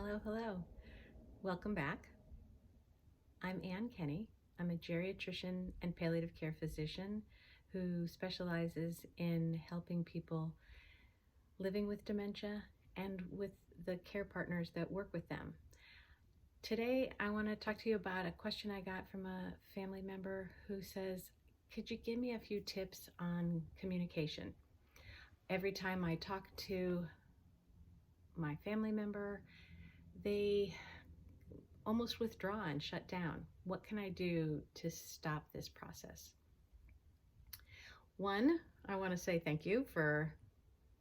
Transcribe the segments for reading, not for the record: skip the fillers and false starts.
Hello, hello. Welcome back. I'm Ann Kenny. I'm a geriatrician and palliative care physician who specializes in helping people living with dementia and with the care partners that work with them. Today, I want to talk to you about a question I got from a family member who says, could you give me a few tips on communication? Every time I talk to my family member, they almost withdraw and shut down. What can I do to stop this process? One, I want to say thank you for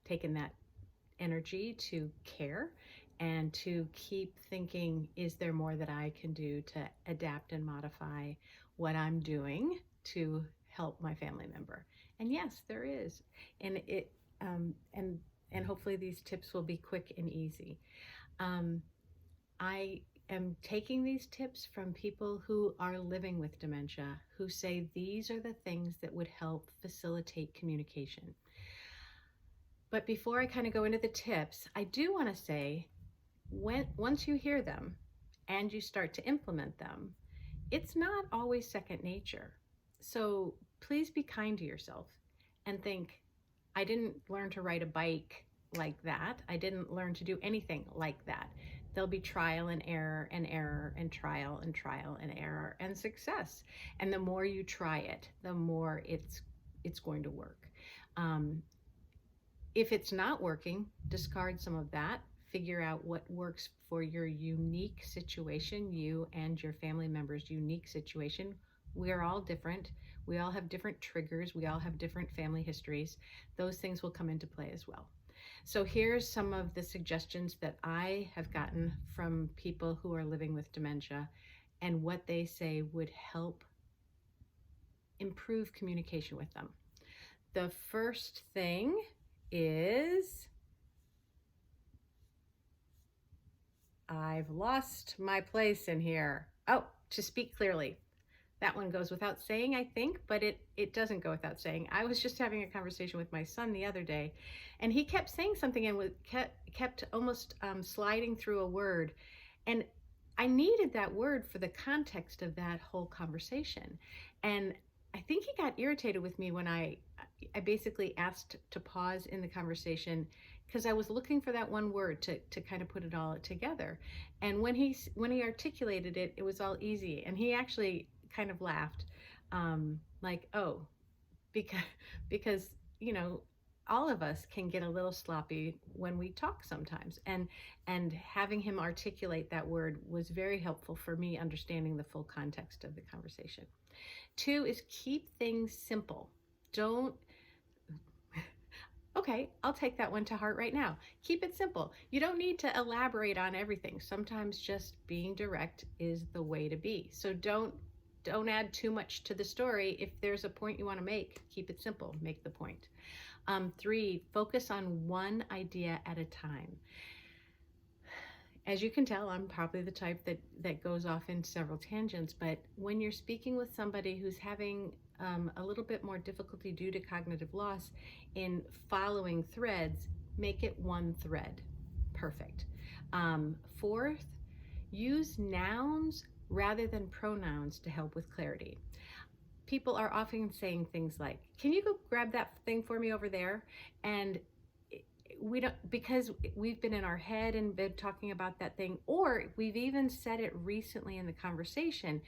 taking that energy to care and to keep thinking, is there more that I can do to adapt and modify what I'm doing to help my family member? And yes, there is. And it and hopefully these tips will be quick and easy. I am taking these tips from people who are living with dementia, who say these are the things that would help facilitate communication. But before I kind of go into the tips, I do want to say, once you hear them and you start to implement them, it's not always second nature. So please be kind to yourself and think, I didn't learn to ride a bike like that. I didn't learn to do anything like that. There'll be trial and error and error and trial and error and success. And the more you try it, the more it's going to work. If it's not working, discard some of that. Figure out what works for your unique situation, you and your family member's unique situation. We are all different. We all have different triggers. We all have different family histories. Those things will come into play as well. So here's some of the suggestions that I have gotten from people who are living with dementia and what they say would help improve communication with them. The first thing is, I've lost my place in here. Oh, to speak clearly. That one goes without saying, I think, but it doesn't go without saying. I was just having a conversation with my son the other day, and he kept saying something and kept almost sliding through a word. And I needed that word for the context of that whole conversation. And I think he got irritated with me when I basically asked to pause in the conversation because I was looking for that one word to kind of put it all together. And when he articulated it, it was all easy. And he actually kind of laughed, like, oh, because all of us can get a little sloppy when we talk sometimes, and having him articulate that word was very helpful for me understanding the full context of the conversation. 2 is keep things simple. Don't Okay, I'll take that one to heart right now. Keep it simple. You don't need to elaborate on everything. Sometimes just being direct is the way to be. So don't add too much to the story. If there's a point you want to make, keep it simple. Make the point. 3, focus on one idea at a time. As you can tell, I'm probably the type that goes off in several tangents, but when you're speaking with somebody who's having a little bit more difficulty due to cognitive loss in following threads, make it one thread. Perfect. 4th, use nouns rather than pronouns to help with clarity. People are often saying things like, can you go grab that thing for me over there? And we don't, because we've been in our head and been talking about that thing, or we've even said it recently in the conversation,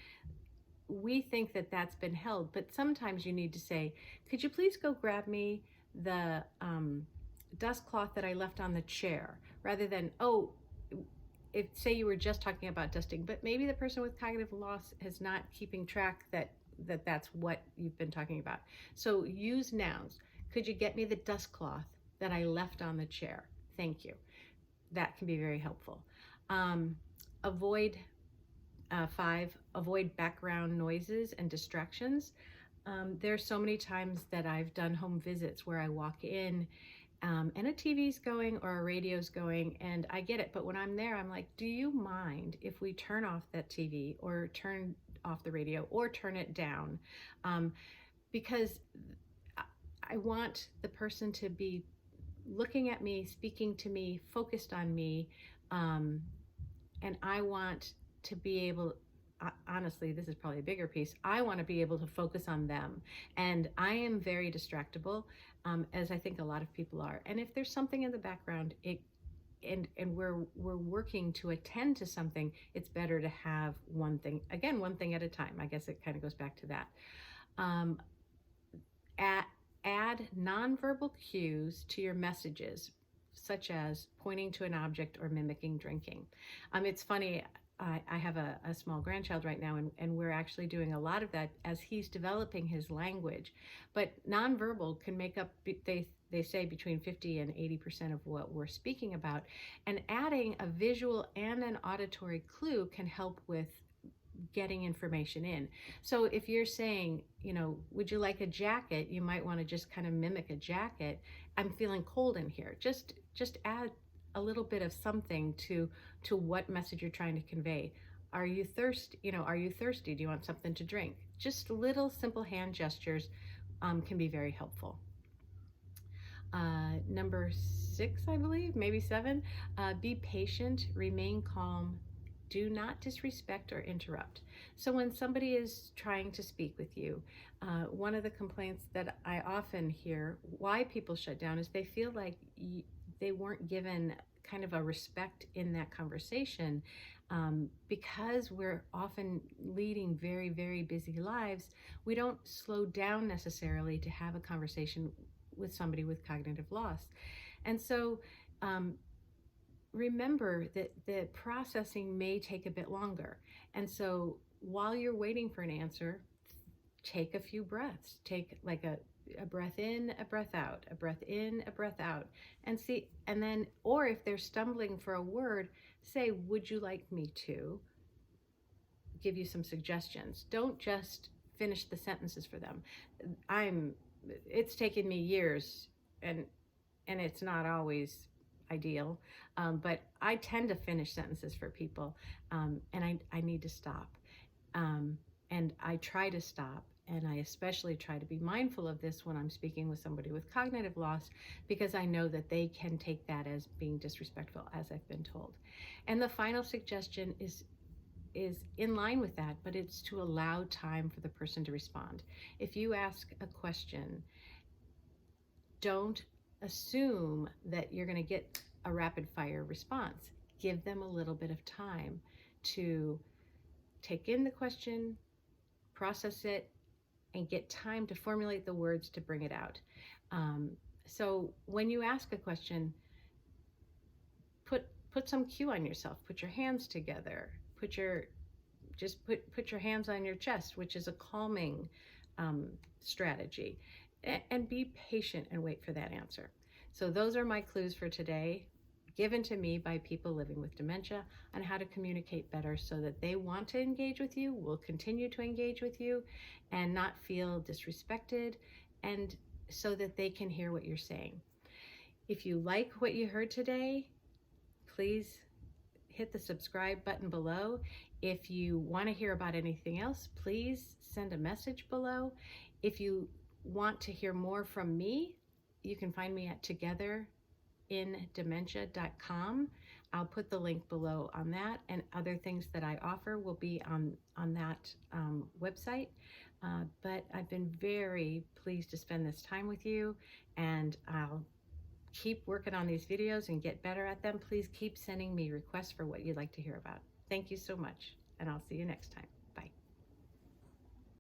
we think that that's been held. But sometimes you need to say, could you please go grab me the dust cloth that I left on the chair, rather than, oh, if say you were just talking about dusting, but maybe the person with cognitive loss is not keeping track that's what you've been talking about. So use nouns. Could you get me the dust cloth that I left on the chair? Thank you. That can be very helpful. Avoid 5, avoid background noises and distractions. There's so many times that I've done home visits where I walk in and a TV's going or a radio's going, and I get it. But when I'm there, I'm like, do you mind if we turn off that TV or turn off the radio or turn it down? Because I want the person to be looking at me, speaking to me, focused on me, and I want to be able, honestly, this is probably a bigger piece. I want to be able to focus on them. And I am very distractible, as I think a lot of people are. And if there's something in the background, and we're working to attend to something, it's better to have one thing, again, one thing at a time. I guess it kind of goes back to that. Um, add, add nonverbal cues to your messages, such as pointing to an object or mimicking drinking. It's funny, I have a small grandchild right now, and we're actually doing a lot of that as he's developing his language. But nonverbal can make up, they say, between 50 and 80% of what we're speaking about. And adding a visual and an auditory clue can help with getting information in. So if you're saying, would you like a jacket? You might want to just kind of mimic a jacket. I'm feeling cold in here. Just add a little bit of something to what message you're trying to convey. Are you thirsty? Are you thirsty? Do you want something to drink? Just little simple hand gestures can be very helpful. Number 6, I believe, maybe 7, be patient, remain calm, do not disrespect or interrupt. So when somebody is trying to speak with you, one of the complaints that I often hear why people shut down is they feel like they weren't given kind of a respect in that conversation. Because we're often leading very, very busy lives, we don't slow down necessarily to have a conversation with somebody with cognitive loss. And so remember that the processing may take a bit longer. And so while you're waiting for an answer, take a few breaths. Take like a breath in, a breath out, a breath in, a breath out, and see. And then, or if they're stumbling for a word, say, would you like me to give you some suggestions? Don't just finish the sentences for them. It's taken me years, and it's not always ideal, but I tend to finish sentences for people, and I need to stop, and I try to stop, and I especially try to be mindful of this when I'm speaking with somebody with cognitive loss, because I know that they can take that as being disrespectful, as I've been told. And the final suggestion is in line with that, but it's to allow time for the person to respond. If you ask a question, don't assume that you're going to get a rapid fire response. Give them a little bit of time to take in the question, process it, and get time to formulate the words to bring it out. So when you ask a question, put some cue on yourself. Put your hands together. Put your hands on your chest, which is a calming strategy, and be patient and wait for that answer. So those are my clues for today, given to me by people living with dementia, on how to communicate better so that they want to engage with you, will continue to engage with you, and not feel disrespected, and so that they can hear what you're saying. If you like what you heard today, please hit the subscribe button below. If you want to hear about anything else, please send a message below. If you want to hear more from me, you can find me at togetherindementia.com. I'll put the link below on that, and other things that I offer will be on that website. But I've been very pleased to spend this time with you, and I'll keep working on these videos and get better at them. Please keep sending me requests for what you'd like to hear about. Thank you so much, and I'll see you next time.